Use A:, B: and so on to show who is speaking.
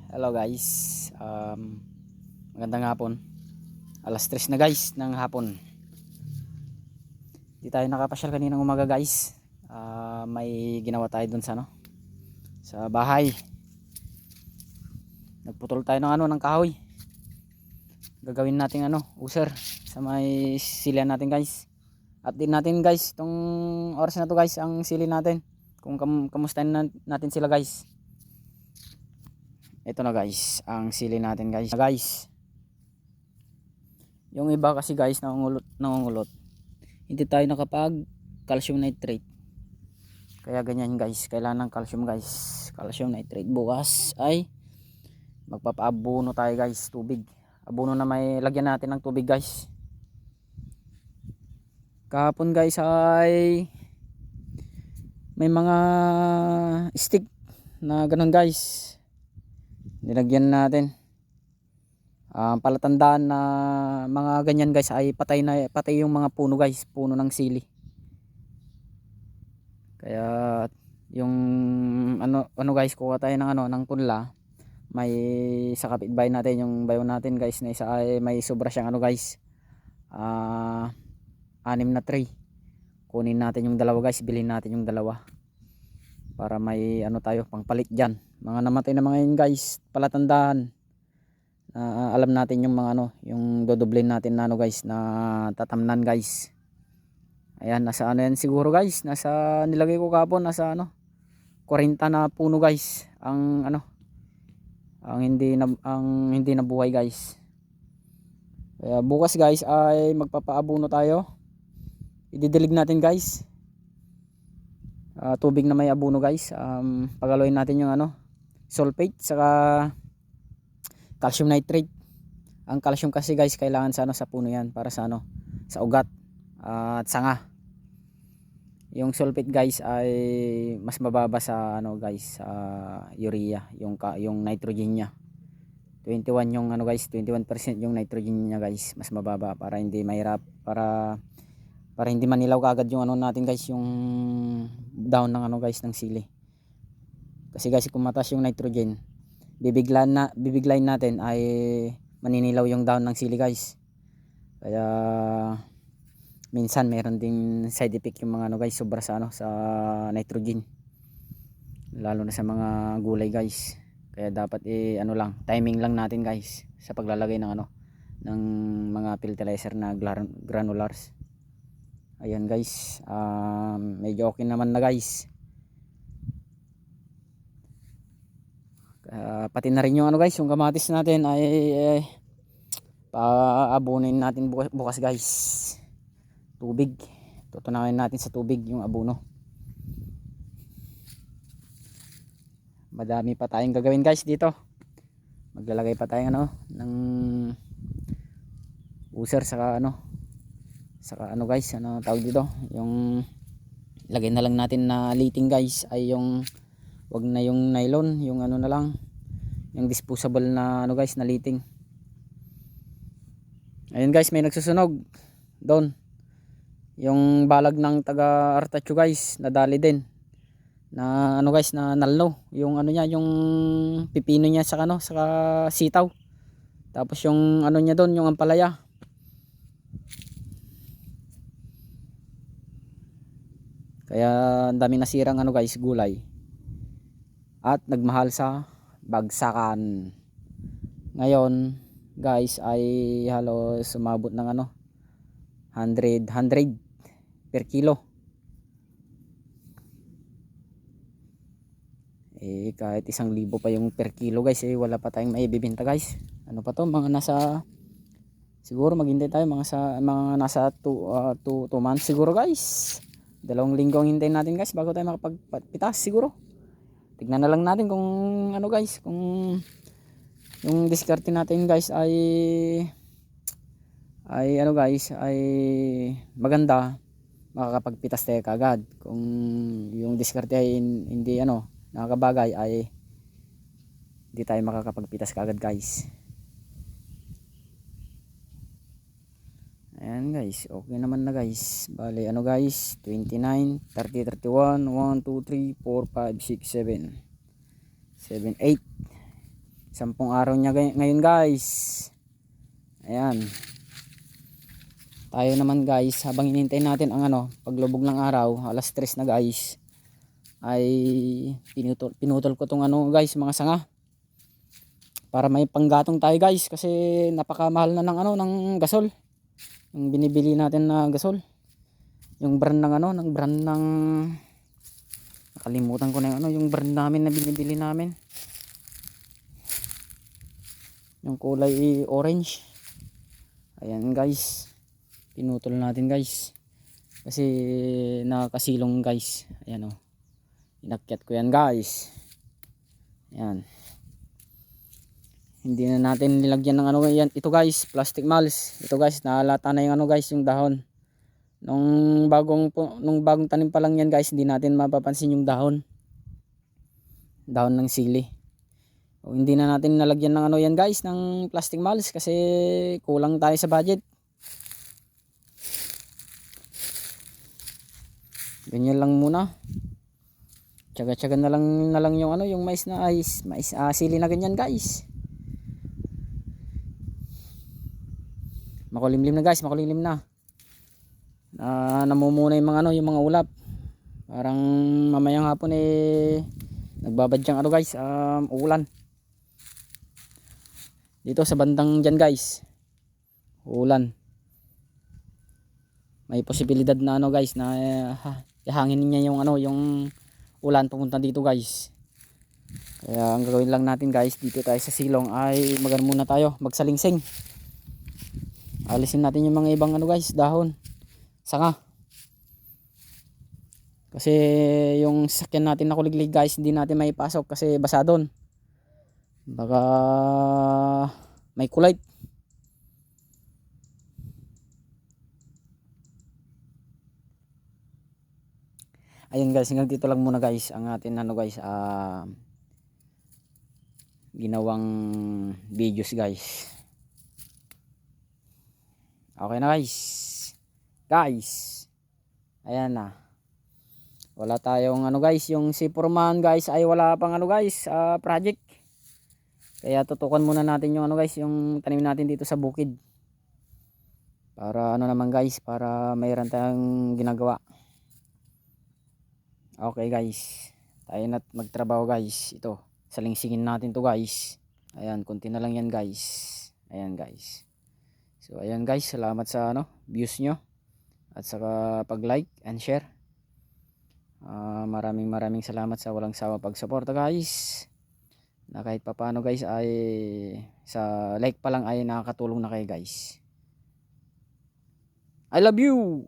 A: Hello guys. Magandang hapon. Alas 3 na guys ng hapon. Di tayo nakapasyal kaninang umaga guys. May ginawa tayo dun sa sa bahay. Nagputol tayo ng kahoy. Gagawin natin user sa may silihan natin guys. Update natin guys itong oras na to guys ang sili natin. Kung kamustahin natin sila guys. Ito na guys ang sili natin guys. Yung iba kasi guys nangungulot. Hindi tayo nakapag calcium nitrate. Kaya ganyan guys, kailangan ng calcium guys. Calcium nitrate. Bukas ay magpapaabuno tayo guys, tubig. Abuno na may lagyan natin ng tubig guys. Kahapon guys ay may mga stick na ganun guys. Nilagyan natin. Palatandaan na mga ganyan guys ay patay yung mga puno guys, puno ng sili. Kaya yung ano guys, kuha tayo ng punla. May sa kapitbahay natin, yung bayo natin guys na isa ay may sobra siyang guys. 6 na tray. Kunin natin yung dalawa guys, bilhin natin yung dalawa. Para may tayo pangpalit diyan. Mga namatay na mga yun guys, palatandaan. Alam natin yung mga yung dodoblin natin na guys na tatamnan guys. Ayan, nasa yan siguro guys, nasa nilagay ko kapon nasa 40 na puno guys ang ang hindi nabuhay guys. Kaya bukas guys ay magpapaabuno tayo. Ididilig natin guys. Tubig na may abuno guys. Pagaloyin natin yung sulfate saka calcium nitrate. Ang calcium kasi guys kailangan sa puno yan para sa sa ugat at sanga. Yung sulfate guys ay mas mababa sa guys sa urea, yung nitrogen niya. 21 yung guys, 21% yung nitrogen niya guys, mas mababa para hindi mahirap, para hindi manilaw kagad yung natin guys, yung down ng guys ng sili. Kasi guys kung mataas yung nitrogen, bibiglayin natin ay maninilaw yung down ng sili guys. Kaya minsan meron ding side effect yung mga guys, sobra sa sa nitrogen, lalo na sa mga gulay guys. Kaya dapat lang, timing lang natin guys sa paglalagay ng ng mga fertilizer na granulars. Ayan guys, medyo okay naman na guys. Pati na rin yung guys, yung kamatis natin ay paabunin natin bukas guys. Tubig, tutunawin natin sa tubig yung abuno. Madami pa tayong gagawin guys dito. Maglalagay pa tayo ng user saka guys, tawag dito, yung lagay na lang natin na lighting guys ay yung wag na yung nylon, yung na lang, yung disposable na guys na lighting. Ayun guys, may nagsusunog doon. Yung balag ng taga Artacho guys, nadali din na guys, na nalno yung niya, yung pipino niya saka saka sitaw. Tapos yung niya doon, yung ampalaya. Kaya ang daming nasirang guys, gulay. At nagmahal sa bagsakan. Ngayon guys ay halos sumabot ng 100 per kilo. Kahit 1,000 pa yung per kilo guys, wala pa tayong maibibenta guys. Ano pa to, mga nasa, siguro maghintay tayo mga nasa 2 months siguro guys. 2 linggo ang hintayin natin guys bago tayo makapagpitas siguro. Tignan na lang natin kung guys, kung yung diskarte natin guys ay guys ay maganda, makakapagpitas tayo kagad. Kung yung diskarte ay hindi nakakabagay, ay hindi tayo makakapagpitas kagad guys. Ayan guys, okay naman na guys. Bale guys, 29, 30, 31, 1, 2, 3, 4, 5, 6, 7, 7, 8. 10 araw niya ngayon guys. Ayan. Tayo naman guys, habang hinihintay natin ang paglubog ng araw, alas 3 na guys, ay pinutol ko tong guys, mga sanga. Para may panggatong tayo guys, kasi napakamahal na ng gasol. Yung binibili natin na gasol. Yung brand ng nakalimutan ko na yung brand namin na binibili namin. Yung kulay orange. Ayan guys. Pinutol natin guys. Kasi nakasilong guys. Ayan inakyat ko yan guys. Ayan. Hindi na natin nilagyan ng yan. Ito guys, plastic mulch. Ito guys, nahalata na yung guys, yung dahon. Nung bagong tanim pa lang yan guys, hindi natin mapapansin yung dahon ng sili. O, hindi na natin nalagyan ng yan guys, ng plastic mulch kasi kulang tayo sa budget. Ganyan lang muna. Tsaga-tsaga na lang yung yung mais na sili na ganyan guys. Makulimlim na guys, makulimlim na. Namumuna yung mga yung mga ulap. Parang mamayang hapon nagbabadyang guys, ulan. Dito sa bandang dyan guys, ulan. May posibilidad na guys na ihangin niya yung yung ulan pumunta dito guys. Kaya ang gagawin lang natin guys, dito tayo sa silong ay muna tayo, magsalingsing. Alisin natin yung mga ibang guys, dahon, sanga. Kasi yung sasakyan natin na kuliglig guys, hindi natin maipasok kasi basa doon. Baka may kulay. Ayun guys, hanggang dito lang muna guys ang atin guys, ginawang videos guys. Okay na guys. Ayan na. Wala tayong guys, yung si Foreman guys ay wala pang guys, project. Kaya tutukan muna natin yung guys, yung tanim natin dito sa bukid. Para naman guys, para mayroon tayong ginagawa. Okay guys. Tayo na magtrabaho guys. Ito, salingsingin natin to guys. Ayan, konti na lang yan guys. Ayan guys. So ayan guys, salamat sa views nyo at saka pag-like and share. Maraming salamat sa walang sawa pagsuporta guys. Na kahit papaano guys ay sa like pa lang ay nakakatulong na kayo guys. I love you.